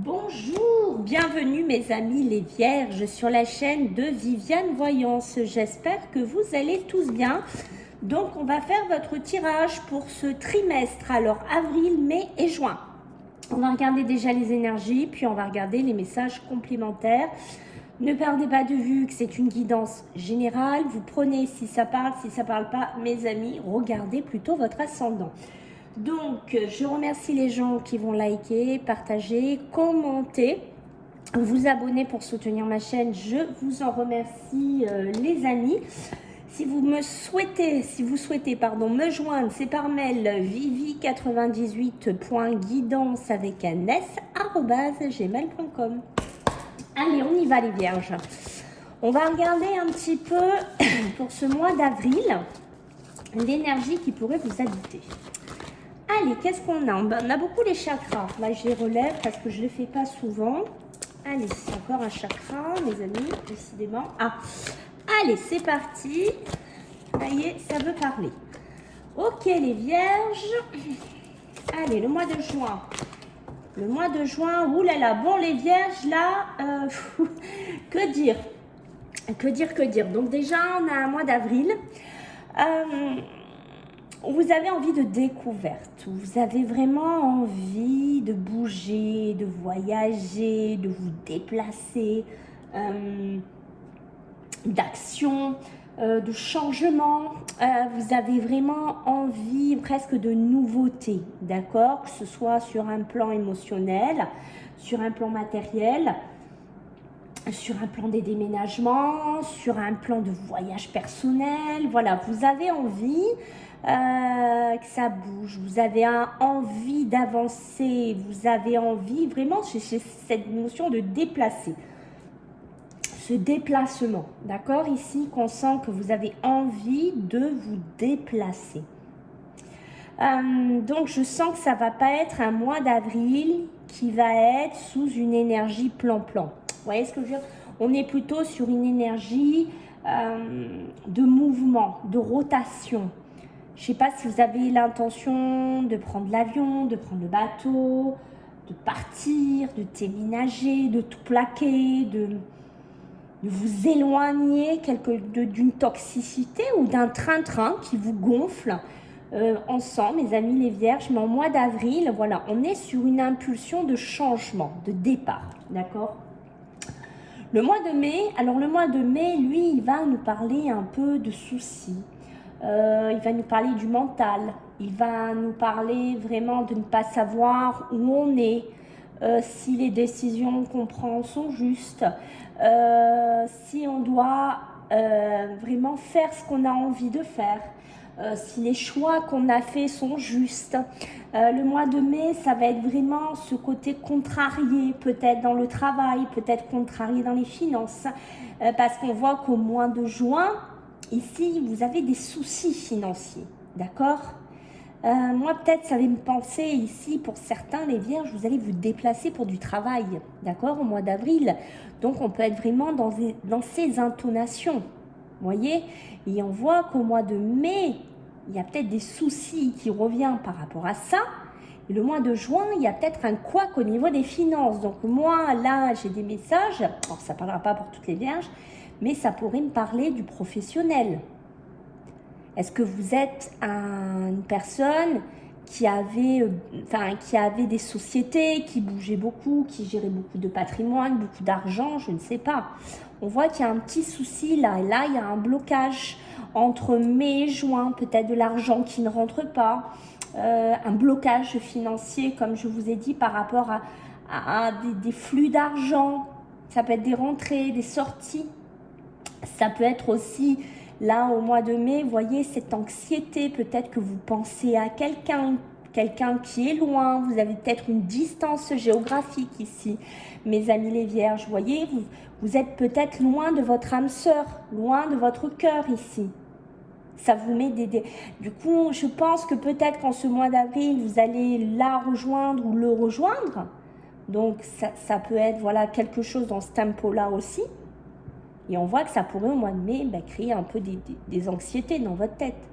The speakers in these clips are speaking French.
Bonjour, bienvenue mes amis les vierges sur la chaîne de Viviane Voyance. J'espère que vous allez tous bien. Donc on va faire votre tirage pour ce trimestre, alors avril, mai et juin. On va regarder déjà les énergies, puis on va regarder les messages complémentaires. Ne perdez pas de vue que c'est une guidance générale. Vous prenez si ça parle pas, mes amis, regardez plutôt votre ascendant. Donc, je remercie les gens qui vont liker, partager, commenter, vous abonner pour soutenir ma chaîne. Je vous en remercie, les amis. Si vous souhaitez me joindre, c'est par mail vivi98.guidance avec un s@gmail.com. Allez, on y va les vierges. On va regarder un petit peu pour ce mois d'avril l'énergie qui pourrait vous habiter. Allez, qu'est-ce qu'on a? On a beaucoup les chakras. Là, je les relève parce que je ne les fais pas souvent. Allez, c'est encore un chakra, mes amis, décidément. Ah, allez, c'est parti. Ça y est, ça veut parler. Ok, les vierges. Allez, le mois de juin. Le mois de juin, oulala. Bon, les vierges, là, que dire? Que dire? Donc, déjà, on a un mois d'avril. Vous avez envie de découverte, vous avez vraiment envie de bouger, de voyager, de vous déplacer, d'action, de changement. Vous avez vraiment envie presque de nouveauté, d'accord? Que ce soit sur un plan émotionnel, sur un plan matériel, sur un plan des déménagements, sur un plan de voyage personnel. Voilà, vous avez envie que ça bouge, vous avez envie d'avancer, vous avez envie vraiment, c'est cette notion de déplacer, ce déplacement, d'accord? Ici, qu'on sent que vous avez envie de vous déplacer. Donc, je sens que ça va pas être un mois d'avril qui va être sous une énergie plan-plan. Vous voyez ce que je veux dire? On est plutôt sur une énergie de mouvement, de rotation. Je ne sais pas si vous avez l'intention de prendre l'avion, de prendre le bateau, de partir, de déménager, de tout plaquer, de vous éloigner d'une toxicité ou d'un train-train qui vous gonfle. Ensemble, mes amis les vierges, mais en mois d'avril, voilà, on est sur une impulsion de changement, de départ, d'accord? Le mois de mai, alors le mois de mai, lui, il va nous parler un peu de soucis. Il va nous parler du mental, il va nous parler vraiment de ne pas savoir où on est, si les décisions qu'on prend sont justes, si on doit vraiment faire ce qu'on a envie de faire, si les choix qu'on a faits sont justes. Le mois de mai, ça va être vraiment ce côté contrarié, peut-être dans le travail, peut-être contrarié dans les finances, parce qu'on voit qu'au mois de juin, ici, vous avez des soucis financiers, d'accord? Moi, peut-être, ça va me penser ici, pour certains, les vierges, vous allez vous déplacer pour du travail, d'accord, au mois d'avril. Donc, on peut être vraiment dans ces intonations, vous voyez? Et on voit qu'au mois de mai, il y a peut-être des soucis qui reviennent par rapport à ça. Et le mois de juin, il y a peut-être un couac au niveau des finances. Donc, moi, là, j'ai des messages. Alors, ça ne parlera pas pour toutes les vierges, mais ça pourrait me parler du professionnel. Est-ce que vous êtes une personne qui avait des sociétés, qui bougeait beaucoup, qui gérait beaucoup de patrimoine, beaucoup d'argent, je ne sais pas. On voit qu'il y a un petit souci là, et là il y a un blocage entre mai et juin, peut-être de l'argent qui ne rentre pas, un blocage financier, comme je vous ai dit, par rapport à des flux d'argent. Ça peut être des rentrées, des sorties. Ça peut être aussi, là, au mois de mai, vous voyez, cette anxiété, peut-être que vous pensez à quelqu'un qui est loin, vous avez peut-être une distance géographique ici, mes amis les vierges, vous voyez, vous êtes peut-être loin de votre âme sœur, loin de votre cœur ici. Ça vous met Du coup, je pense que peut-être qu'en ce mois d'avril, vous allez la rejoindre ou le rejoindre. Donc, ça peut être, voilà, quelque chose dans ce tempo-là aussi. Et on voit que ça pourrait, au mois de mai, créer un peu des anxiétés dans votre tête.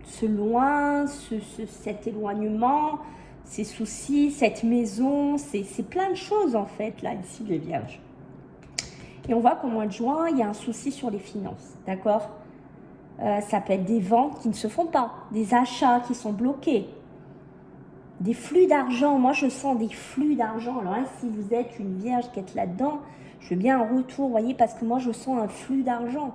Ce loin, cet éloignement, ces soucis, cette maison, c'est plein de choses en fait, là, ici, les vierges. Et on voit qu'au mois de juin, il y a un souci sur les finances, d'accord? Ça peut être des ventes qui ne se font pas, des achats qui sont bloqués, des flux d'argent. Moi, je sens des flux d'argent. Alors là, si vous êtes une vierge qui est là-dedans, je veux bien un retour, vous voyez, parce que moi, je sens un flux d'argent.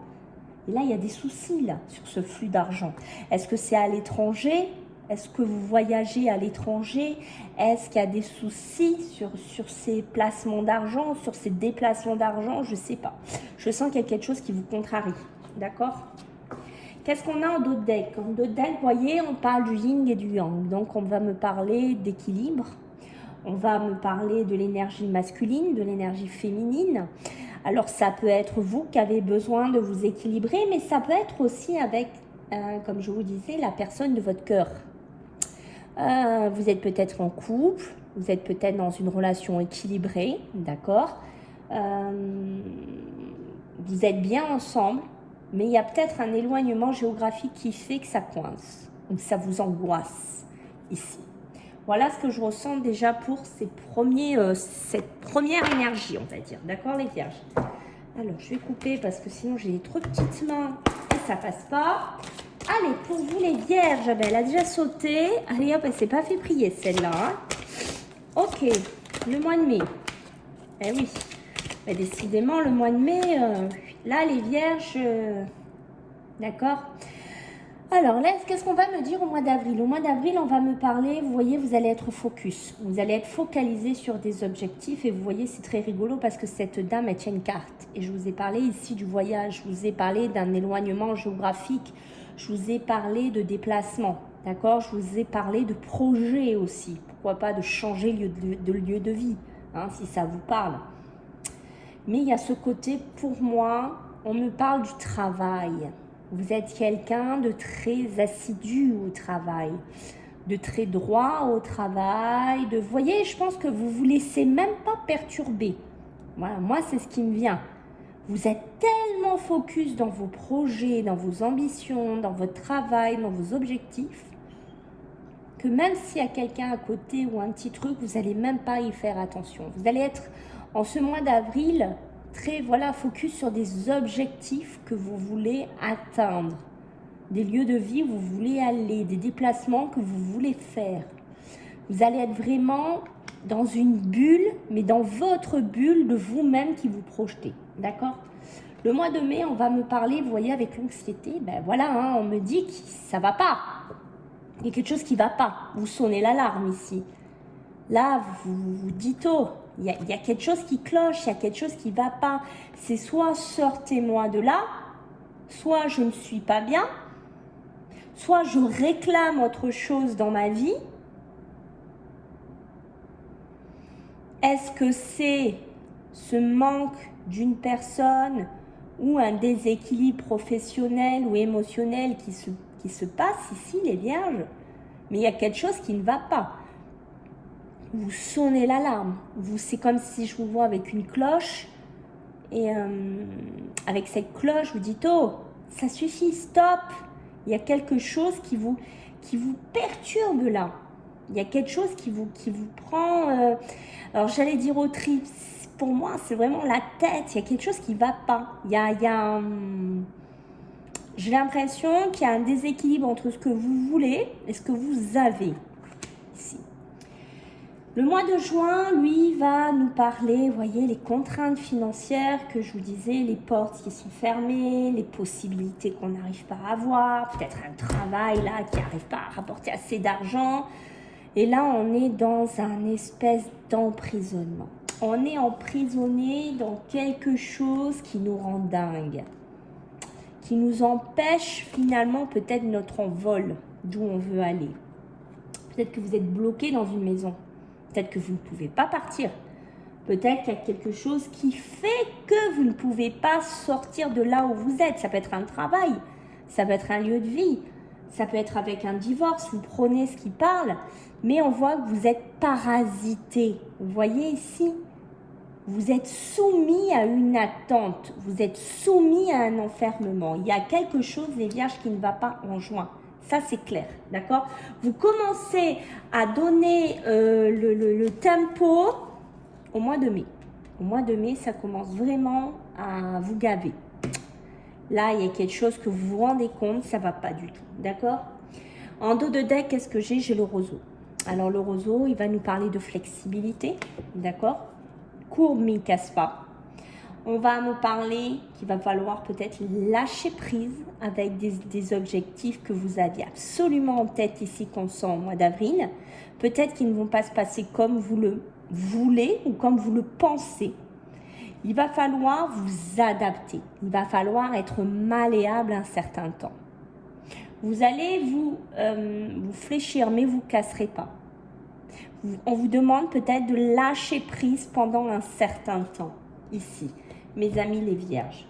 Et là, il y a des soucis, là, sur ce flux d'argent. Est-ce que c'est à l'étranger? Est-ce que vous voyagez à l'étranger? Est-ce qu'il y a des soucis sur ces placements d'argent, sur ces déplacements d'argent? Je ne sais pas. Je sens qu'il y a quelque chose qui vous contrarie. D'accord? Qu'est-ce qu'on a en dos de deck? En dos de deck, vous voyez, on parle du yin et du yang. Donc, on va me parler d'équilibre. On va me parler de l'énergie masculine, de l'énergie féminine. Alors, ça peut être vous qui avez besoin de vous équilibrer, mais ça peut être aussi avec, comme je vous disais, la personne de votre cœur. Vous êtes peut-être en couple, vous êtes peut-être dans une relation équilibrée, d'accord? Vous êtes bien ensemble, mais il y a peut-être un éloignement géographique qui fait que ça coince, ou que ça vous angoisse ici. Voilà ce que je ressens déjà pour cette première énergie, on va dire. D'accord, les vierges? Alors, je vais couper parce que sinon j'ai des trop petites mains et ça passe pas. Allez, pour vous les vierges, elle a déjà sauté. Allez hop, elle s'est pas fait prier celle-là. Hein. Ok, le mois de mai. Eh oui, mais décidément le mois de mai, là les vierges, d'accord. Alors là, qu'est-ce qu'on va me dire au mois d'avril? Au mois d'avril, on va me parler, vous voyez, vous allez être focus. Vous allez être focalisé sur des objectifs et vous voyez, c'est très rigolo parce que cette dame, elle tient une carte. Et je vous ai parlé ici du voyage, je vous ai parlé d'un éloignement géographique, je vous ai parlé de déplacement, d'accord? Je vous ai parlé de projet aussi. Pourquoi pas de changer de lieu de vie, hein, si ça vous parle. Mais il y a ce côté, pour moi, on me parle du travail. Vous êtes quelqu'un de très assidu au travail, de très droit au travail. Vous voyez, je pense que vous ne vous laissez même pas perturber. Voilà, moi, c'est ce qui me vient. Vous êtes tellement focus dans vos projets, dans vos ambitions, dans votre travail, dans vos objectifs, que même s'il y a quelqu'un à côté ou un petit truc, vous n'allez même pas y faire attention. Vous allez être, en ce mois d'avril, très focus sur des objectifs que vous voulez atteindre, des lieux de vie où vous voulez aller, des déplacements que vous voulez faire. Vous allez être vraiment dans une bulle, mais dans votre bulle de vous-même qui vous projetez, d'accord? Le mois de mai, on va me parler, vous voyez, avec l'anxiété, ben voilà, hein, on me dit que ça va pas. Il y a quelque chose qui va pas. Vous sonnez l'alarme ici. Là, vous dites, oh, il y a quelque chose qui cloche, il y a quelque chose qui ne va pas. C'est soit sortez-moi de là, soit je ne suis pas bien, soit je réclame autre chose dans ma vie. Est-ce que c'est ce manque d'une personne ou un déséquilibre professionnel ou émotionnel qui se passe ici, les vierges? Mais il y a quelque chose qui ne va pas. Vous sonnez l'alarme. C'est comme si je vous vois avec une cloche. Et avec cette cloche, vous dites, oh, ça suffit, stop. Il y a quelque chose qui vous perturbe là. Il y a quelque chose qui vous prend... alors, j'allais dire au trip. Pour moi, c'est vraiment la tête. Il y a quelque chose qui ne va pas. J'ai l'impression qu'il y a un déséquilibre entre ce que vous voulez et ce que vous avez ici. Le mois de juin, lui, va nous parler, vous voyez, les contraintes financières que je vous disais, les portes qui sont fermées, les possibilités qu'on n'arrive pas à avoir, peut-être un travail là qui n'arrive pas à rapporter assez d'argent. Et là, on est dans un espèce d'emprisonnement. On est emprisonné dans quelque chose qui nous rend dingue, qui nous empêche finalement peut-être notre envol d'où on veut aller. Peut-être que vous êtes bloqué dans une maison. Peut-être que vous ne pouvez pas partir. Peut-être qu'il y a quelque chose qui fait que vous ne pouvez pas sortir de là où vous êtes. Ça peut être un travail, ça peut être un lieu de vie, ça peut être avec un divorce. Vous prenez ce qui parle, mais on voit que vous êtes parasité. Vous voyez ici, vous êtes soumis à une attente, vous êtes soumis à un enfermement. Il y a quelque chose, les vierges, qui ne va pas en juin. Ça, c'est clair, d'accord? Vous commencez à donner le tempo au mois de mai. Au mois de mai, ça commence vraiment à vous gaver. Là, il y a quelque chose que vous vous rendez compte, ça ne va pas du tout, d'accord? En dos de deck, qu'est-ce que j'ai? J'ai le roseau. Alors, le roseau, il va nous parler de flexibilité, d'accord? Courbe, mais il ne casse pas. On va me parler qu'il va falloir peut-être lâcher prise avec des objectifs que vous aviez absolument en tête ici qu'on sent au mois d'avril. Peut-être qu'ils ne vont pas se passer comme vous le voulez ou comme vous le pensez. Il va falloir vous adapter. Il va falloir être malléable un certain temps. Vous allez vous fléchir, mais vous ne casserez pas. On vous demande peut-être de lâcher prise pendant un certain temps ici. Mes amis les vierges,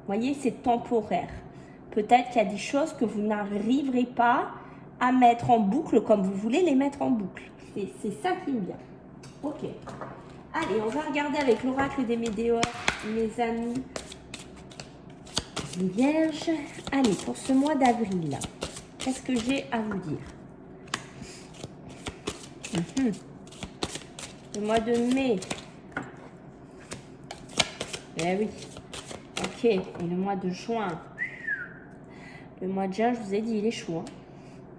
voyez, c'est temporaire. Peut-être qu'il y a des choses que vous n'arriverez pas à mettre en boucle comme vous voulez les mettre en boucle. C'est ça qui me vient. Ok. Allez, on va regarder avec l'oracle des météores, mes amis les vierges. Allez, pour ce mois d'avril, qu'est-ce que j'ai à vous dire? Le mois de mai. Eh oui, ok, et le mois de juin, je vous ai dit, il est chaud. Hein.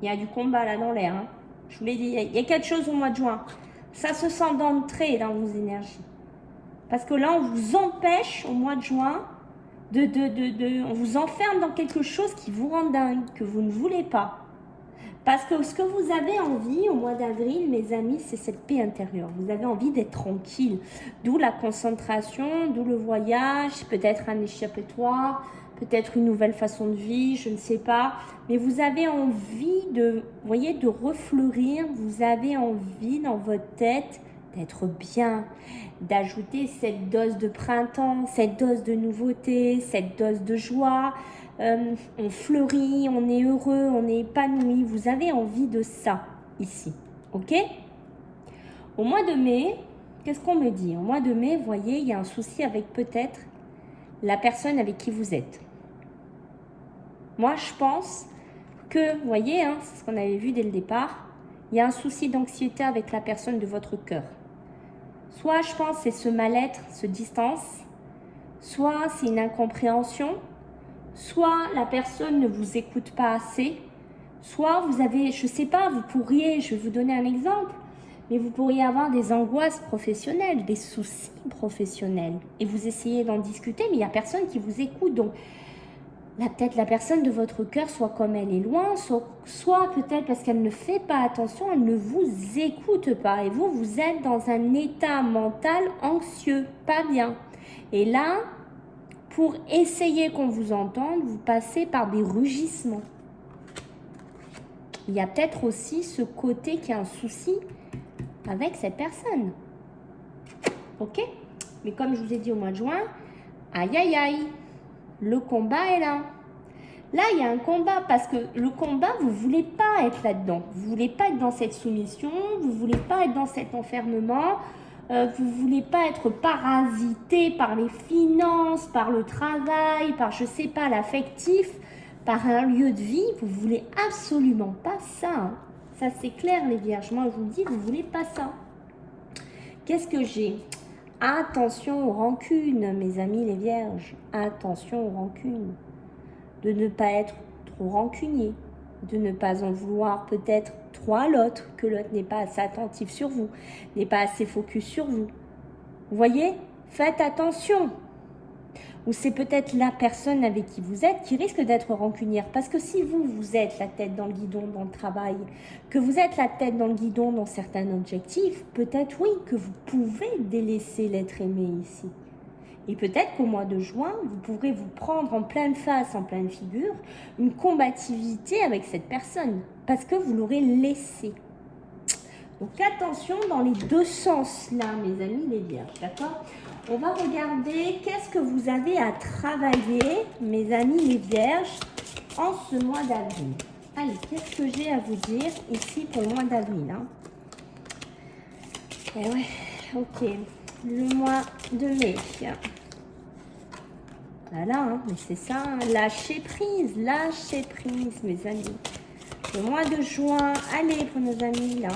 Il y a du combat là dans l'air. Hein. Je vous l'ai dit, il y a quelque chose au mois de juin. Ça se sent d'entrer dans vos énergies. Parce que là, on vous empêche au mois de juin, on vous enferme dans quelque chose qui vous rend dingue, que vous ne voulez pas. Parce que ce que vous avez envie au mois d'avril, mes amis, c'est cette paix intérieure. Vous avez envie d'être tranquille. D'où la concentration, d'où le voyage, peut-être un échappatoire, peut-être une nouvelle façon de vie, je ne sais pas. Mais vous avez envie de, vous voyez, de refleurir. Vous avez envie dans votre tête d'être bien, d'ajouter cette dose de printemps, cette dose de nouveauté, cette dose de joie. On fleurit, on est heureux, on est épanoui. Vous avez envie de ça ici, ok? Au mois de mai, qu'est-ce qu'on me dit? Au mois de mai, vous voyez, il y a un souci avec peut-être la personne avec qui vous êtes. Moi, je pense que, vous voyez, hein, c'est ce qu'on avait vu dès le départ, il y a un souci d'anxiété avec la personne de votre cœur. Soit, je pense, c'est ce mal-être, ce distance, soit c'est une incompréhension, soit la personne ne vous écoute pas assez, soit vous avez, je ne sais pas, vous pourriez, je vais vous donner un exemple, mais vous pourriez avoir des angoisses professionnelles, des soucis professionnels, et vous essayez d'en discuter, mais il n'y a personne qui vous écoute. Donc, peut-être la personne de votre cœur, soit comme elle est loin, soit peut-être parce qu'elle ne fait pas attention, elle ne vous écoute pas, et vous êtes dans un état mental anxieux, pas bien. Et là, pour essayer qu'on vous entende, vous passez par des rugissements. Il y a peut-être aussi ce côté qui a un souci avec cette personne. Ok? Mais comme je vous ai dit au mois de juin, aïe aïe aïe, le combat est là. Là, il y a un combat parce que le combat, vous ne voulez pas être là-dedans. Vous ne voulez pas être dans cette soumission, vous ne voulez pas être dans cet enfermement. Vous ne voulez pas être parasité par les finances, par le travail, par, je ne sais pas, l'affectif, par un lieu de vie. Vous ne voulez absolument pas ça. Hein. Ça, c'est clair, les vierges. Moi, je vous dis, vous ne voulez pas ça. Qu'est-ce que j'ai? Attention aux rancunes, mes amis les vierges. Attention aux rancunes. De ne pas être trop rancunier. De ne pas en vouloir peut-être trop à l'autre, que l'autre n'est pas assez attentif sur vous, n'est pas assez focus sur vous. Vous voyez? Faites attention. Ou c'est peut-être la personne avec qui vous êtes qui risque d'être rancunière. Parce que si vous êtes la tête dans le guidon dans le travail, que vous êtes la tête dans le guidon dans certains objectifs, peut-être oui que vous pouvez délaisser l'être aimé ici. Et peut-être qu'au mois de juin, vous pourrez vous prendre en pleine face, en pleine figure, une combativité avec cette personne, parce que vous l'aurez laissé. Donc attention dans les deux sens là, mes amis les vierges, d'accord? On va regarder qu'est-ce que vous avez à travailler, mes amis les vierges, en ce mois d'avril. Allez, qu'est-ce que j'ai à vous dire ici pour le mois d'avril, hein? Eh ouais, ok. Le mois de mai. Voilà, hein, mais c'est ça, hein. Lâchez prise, mes amis. Le mois de juin, allez pour nos amis là.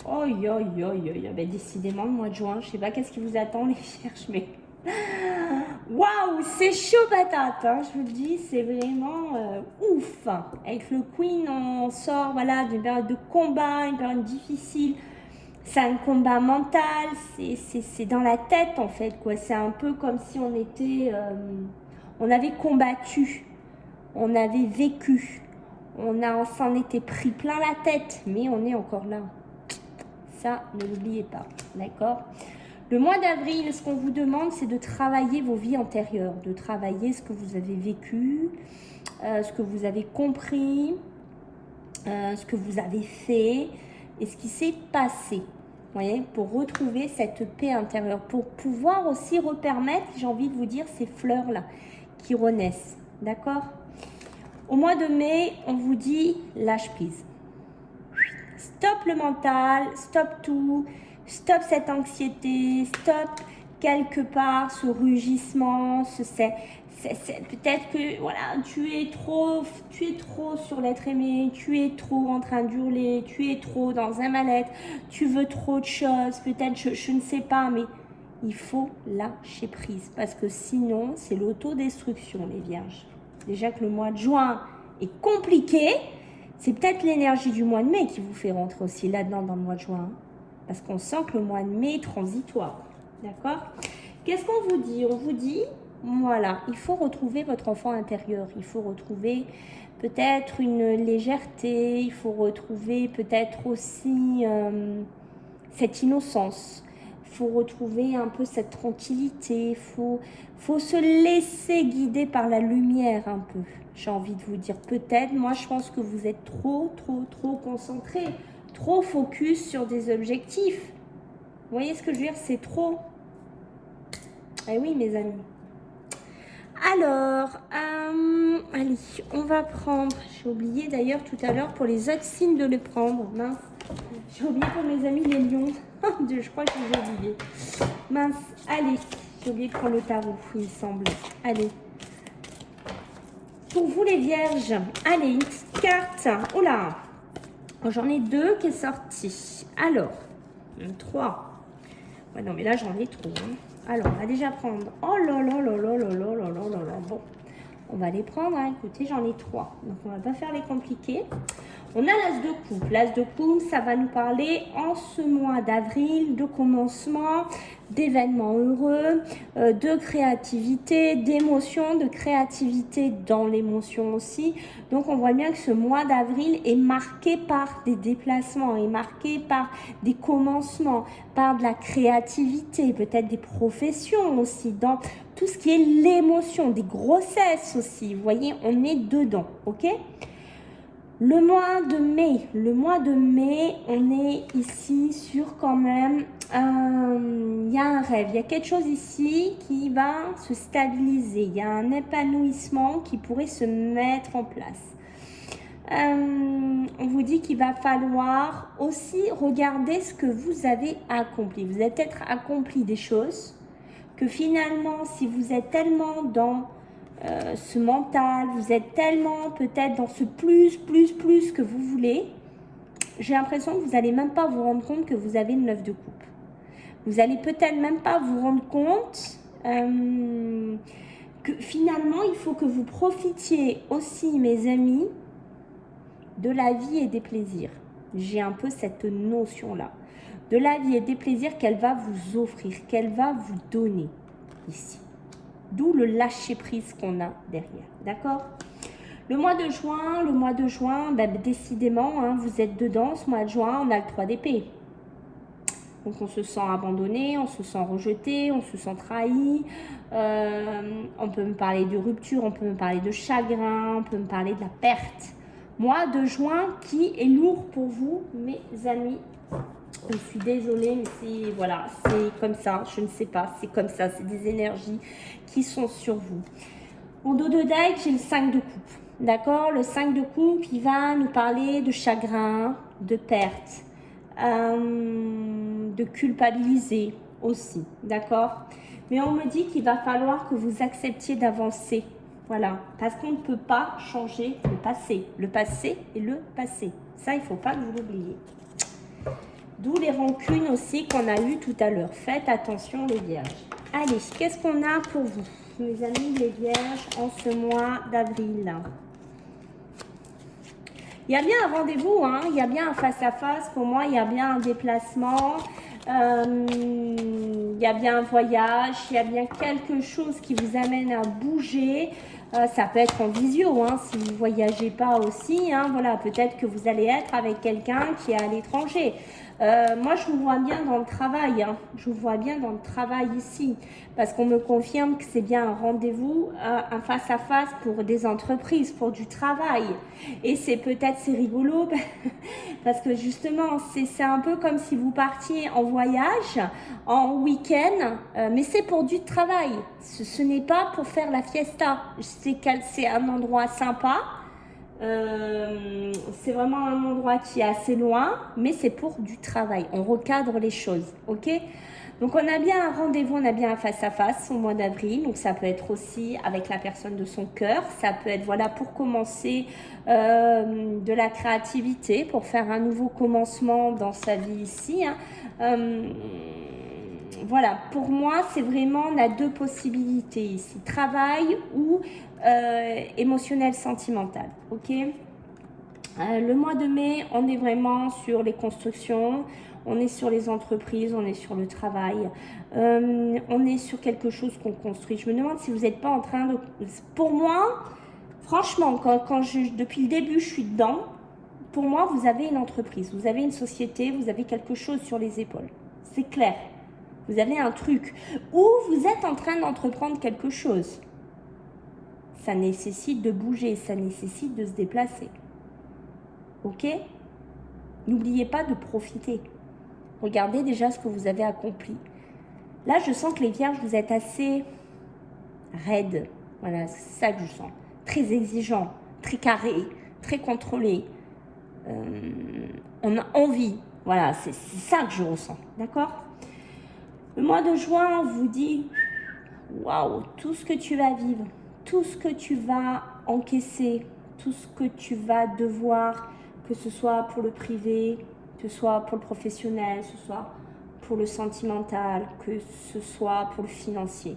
Oh yo yo yo yo, ben, décidément le mois de juin, je sais pas qu'est-ce qui vous attend les vierges, mais waouh, c'est chaud patate, hein, je vous le dis, c'est vraiment ouf. Avec le Queen, on sort voilà d'une période de combat, une période difficile. C'est un combat mental, c'est dans la tête en fait quoi. C'est un peu comme si on était, on avait combattu, on avait vécu, on s'en était pris plein la tête, mais on est encore là. Ça, ne l'oubliez pas, d'accord? Le mois d'avril, ce qu'on vous demande, c'est de travailler vos vies antérieures, de travailler ce que vous avez vécu, ce que vous avez compris, ce que vous avez fait et ce qui s'est passé. Vous voyez, pour retrouver cette paix intérieure, pour pouvoir aussi repermettre, j'ai envie de vous dire, ces fleurs-là qui renaissent, d'accord? Au mois de mai, on vous dit lâche prise. Stop le mental, stop tout, stop cette anxiété, stop quelque part ce rugissement, peut-être que voilà, tu es trop sur l'être aimé, tu es trop en train d'hurler, tu es trop dans un mal-être, tu veux trop de choses, peut-être je ne sais pas, mais il faut lâcher prise parce que sinon c'est l'autodestruction les vierges. Déjà que le mois de juin est compliqué, c'est peut-être l'énergie du mois de mai qui vous fait rentrer aussi là-dedans dans le mois de juin. Parce qu'on sent que le mois de mai est transitoire. D'accord? Qu'est-ce qu'on vous dit? On vous dit, voilà, il faut retrouver votre enfant intérieur. Il faut retrouver peut-être une légèreté. Il faut retrouver peut-être aussi cette innocence. Il faut retrouver un peu cette tranquillité. Il faut se laisser guider par la lumière un peu. J'ai envie de vous dire peut-être, moi je pense que vous êtes trop concentré, trop focus sur des objectifs. Vous voyez ce que je veux dire? C'est trop. Eh oui mes amis. Alors, allez, on va prendre, j'ai oublié d'ailleurs tout à l'heure pour les autres signes de le prendre, mince. J'ai oublié pour mes amis les lions, je crois que j'ai oublié. Mince, allez, j'ai oublié de prendre le tarot, il me semble. Allez. Pour vous les vierges, allez, une petite carte. Oh là, j'en ai deux qui est sortie. Alors, 3. Ouais, non, mais là, j'en ai trop. Hein. Alors, on va déjà prendre. Oh là là là là là là là là là là. Bon, on va les prendre. Hein. Écoutez, j'en ai 3. Donc, on va pas faire les compliqués. On a l'as de coupe. L'as de coupe, ça va nous parler en ce mois d'avril de commencement, d'événements heureux, de créativité, d'émotion, de créativité dans l'émotion aussi. Donc, on voit bien que ce mois d'avril est marqué par des déplacements, est marqué par des commencements, par de la créativité, peut-être des professions aussi, dans tout ce qui est l'émotion, des grossesses aussi. Vous voyez, on est dedans, ok ? Le mois de mai, on est ici sur quand même, il y a un rêve, il y a quelque chose ici qui va se stabiliser, il y a un épanouissement qui pourrait se mettre en place. On vous dit qu'il va falloir aussi regarder ce que vous avez accompli. Vous avez peut-être accompli des choses que finalement, si vous êtes tellement dans ce mental, vous êtes tellement peut-être dans ce plus que vous voulez, j'ai l'impression que vous n'allez même pas vous rendre compte que vous avez le 9 de coupe. Vous n'allez peut-être même pas vous rendre compte que finalement, il faut que vous profitiez aussi, mes amis, de la vie et des plaisirs. J'ai un peu cette notion-là. De la vie et des plaisirs qu'elle va vous offrir, qu'elle va vous donner ici. D'où le lâcher-prise qu'on a derrière. D'accord? Le mois de juin, ben, décidément, hein, vous êtes dedans. Ce mois de juin, on a le 3 d'épée. Donc, on se sent abandonné, on se sent rejeté, on se sent trahi. On peut me parler de rupture, on peut me parler de chagrin, on peut me parler de la perte. Mois de juin qui est lourd pour vous, mes amis. Je suis désolée, mais c'est voilà, c'est comme ça, je ne sais pas, c'est comme ça, c'est des énergies qui sont sur vous. En dos de deck, j'ai le 5 de coupe, d'accord? Le 5 de coupe, il va nous parler de chagrin, de perte, de culpabiliser aussi, d'accord? Mais on me dit qu'il va falloir que vous acceptiez d'avancer Voilà, parce qu'on ne peut pas changer le passé. Le passé est le passé. Ça, il ne faut pas que vous l'oubliez. D'où les rancunes aussi qu'on a eues tout à l'heure. Faites attention les vierges. Allez, qu'est-ce qu'on a pour vous, mes amis les vierges, en ce mois d'avril? Il y a bien un rendez-vous, hein, il y a bien un face-à-face. Pour moi, il y a bien un déplacement. Il y a bien un voyage. Il y a bien quelque chose qui vous amène à bouger. Ça peut être en visio, hein, si vous ne voyagez pas aussi. Hein, voilà, peut-être que vous allez être avec quelqu'un qui est à l'étranger. Moi, je vous vois bien dans le travail. Hein, je vous vois bien dans le travail ici. Parce qu'on me confirme que c'est bien un rendez-vous, un face-à-face pour des entreprises, pour du travail. Et c'est peut-être, c'est rigolo, parce que justement, c'est un peu comme si vous partiez en voyage, en week-end, mais c'est pour du travail. Ce n'est pas pour faire la fiesta. C'est un endroit sympa. C'est vraiment un endroit qui est assez loin, mais c'est pour du travail. On recadre les choses, ok? Donc, on a bien un rendez-vous, on a bien un face-à-face au mois d'avril. Donc, ça peut être aussi avec la personne de son cœur. Ça peut être, voilà, pour commencer de la créativité, pour faire un nouveau commencement dans sa vie ici. Hein. Voilà, pour moi, c'est vraiment, on a deux possibilités ici. Travail ou émotionnel, sentimental, ok? Le mois de mai, on est vraiment sur les constructions, on est sur les entreprises, on est sur le travail, on est sur quelque chose qu'on construit. Je me demande si vous n'êtes pas en train de... Pour moi, franchement, depuis le début, je suis dedans, pour moi, vous avez une entreprise, vous avez une société, vous avez quelque chose sur les épaules. C'est clair. Vous avez un truc. Ou vous êtes en train d'entreprendre quelque chose. Ça nécessite de bouger, ça nécessite de se déplacer. Ok? N'oubliez pas de profiter. Regardez déjà ce que vous avez accompli. Là, je sens que les vierges, vous êtes assez raides. Voilà, c'est ça que je sens. Très exigeant, très carré, très contrôlé. On a envie. Voilà, c'est ça que je ressens. D'accord? Le mois de juin, on vous dit, waouh, tout ce que tu vas vivre, tout ce que tu vas encaisser, tout ce que tu vas devoir, que ce soit pour le privé, que ce soit pour le professionnel, que ce soit pour le sentimental, que ce soit pour le financier.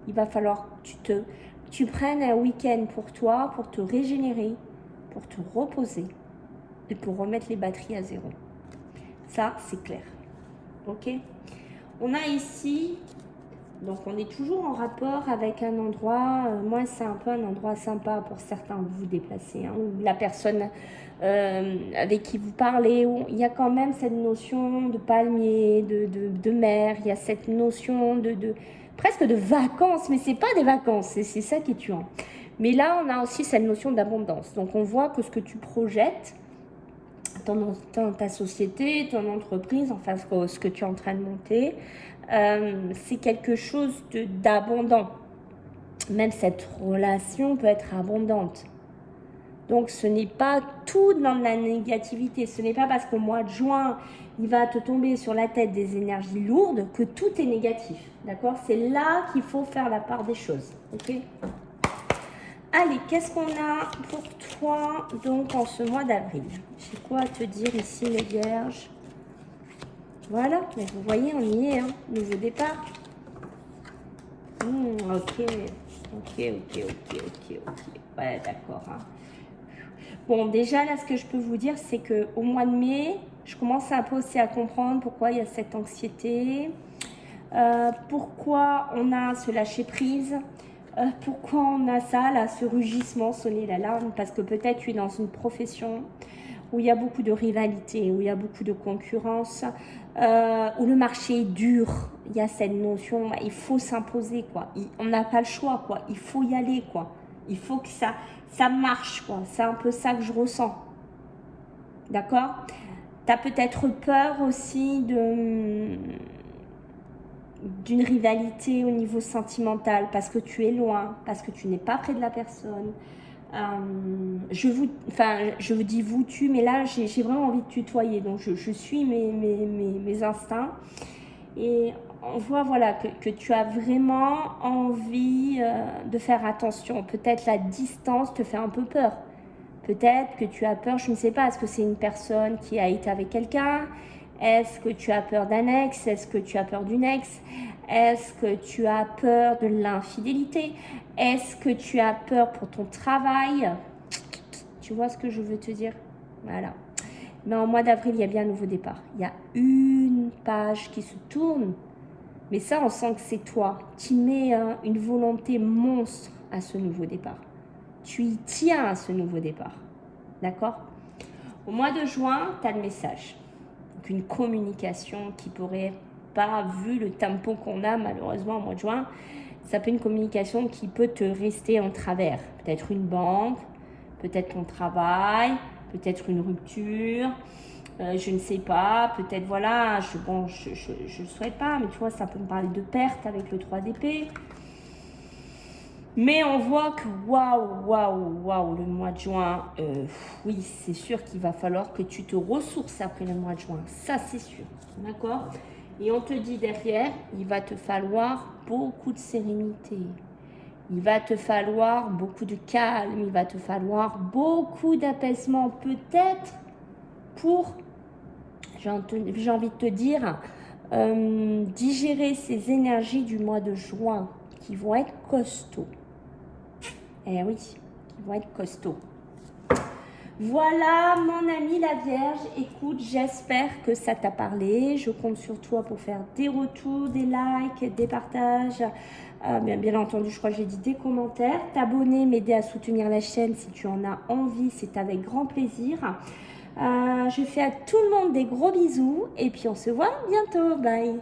Il va falloir que tu prennes un week-end pour toi, pour te régénérer, pour te reposer et pour remettre les batteries à zéro. Ça, c'est clair. Ok ? On a ici, donc on est toujours en rapport avec un endroit, moi c'est un peu un endroit sympa pour certains de vous déplacer, hein, ou la personne avec qui vous parlez, où il y a quand même cette notion de palmier, de mer, il y a cette notion presque de vacances, mais c'est pas des vacances, c'est ça qui est tuant. Mais là on a aussi cette notion d'abondance, donc on voit que ce que tu projettes, ta société, ton entreprise, enfin ce que tu es en train de monter, c'est quelque chose d'abondant. Même cette relation peut être abondante. Donc ce n'est pas tout dans la négativité. Ce n'est pas parce qu'au mois de juin, il va te tomber sur la tête des énergies lourdes que tout est négatif. D'accord? C'est là qu'il faut faire la part des choses. Ok? Allez, qu'est-ce qu'on a pour toi donc en ce mois d'avril? J'ai quoi à te dire ici, les vierges? Voilà, mais vous voyez, on y est, hein, nouveau départ. Ok. Ouais, d'accord. Hein. Bon, déjà, là, ce que je peux vous dire, c'est qu'au mois de mai, je commence un peu aussi à comprendre pourquoi il y a cette anxiété, pourquoi on a ce lâcher-prise. Pourquoi on a ça, là, ce rugissement, sonner l'alarme? Parce que peut-être tu es dans une profession où il y a beaucoup de rivalité, où il y a beaucoup de concurrence, où le marché est dur. Il y a cette notion, il faut s'imposer, quoi. On n'a pas le choix, quoi. Il faut y aller, quoi. Il faut que ça marche, quoi. C'est un peu ça que je ressens. D'accord? Tu as peut-être peur aussi d'une rivalité au niveau sentimental, parce que tu es loin, parce que tu n'es pas près de la personne. Je vous dis vous, tu, mais là, j'ai vraiment envie de tutoyer, donc je suis mes instincts. Et on voit voilà, que tu as vraiment envie de faire attention. Peut-être la distance te fait un peu peur. Peut-être que tu as peur, je ne sais pas, est-ce que c'est une personne qui a été avec quelqu'un? Est-ce que tu as peur d'un ex? Est-ce que tu as peur d'une ex? Est-ce que tu as peur de l'infidélité? Est-ce que tu as peur pour ton travail? Tu vois ce que je veux te dire? Voilà. Mais en mois d'avril, il y a bien un nouveau départ. Il y a une page qui se tourne. Mais ça, on sent que c'est toi. Tu mets une volonté monstre à ce nouveau départ. Tu y tiens à ce nouveau départ. D'accord? Au mois de juin, tu as le message. Donc une communication qui pourrait pas, vu le tempo qu'on a malheureusement au mois de juin, ça peut être une communication qui peut te rester en travers. Peut-être une banque, peut-être ton travail, peut-être une rupture, je ne sais pas, peut-être voilà, je ne souhaite pas, mais tu vois, ça peut me parler de perte avec le 3 d'épée. Mais on voit que waouh, le mois de juin, oui, c'est sûr qu'il va falloir que tu te ressources après le mois de juin, ça c'est sûr, d'accord? Et on te dit derrière, il va te falloir beaucoup de sérénité, il va te falloir beaucoup de calme, il va te falloir beaucoup d'apaisement, peut-être pour, j'ai envie de te dire, digérer ces énergies du mois de juin qui vont être costauds. Eh oui, ils vont être costauds. Voilà, mon ami la Vierge. Écoute, j'espère que ça t'a parlé. Je compte sur toi pour faire des retours, des likes, des partages. Bien entendu, je crois que j'ai dit des commentaires. T'abonner, m'aider à soutenir la chaîne si tu en as envie. C'est avec grand plaisir. Je fais à tout le monde des gros bisous. Et puis, on se voit bientôt. Bye.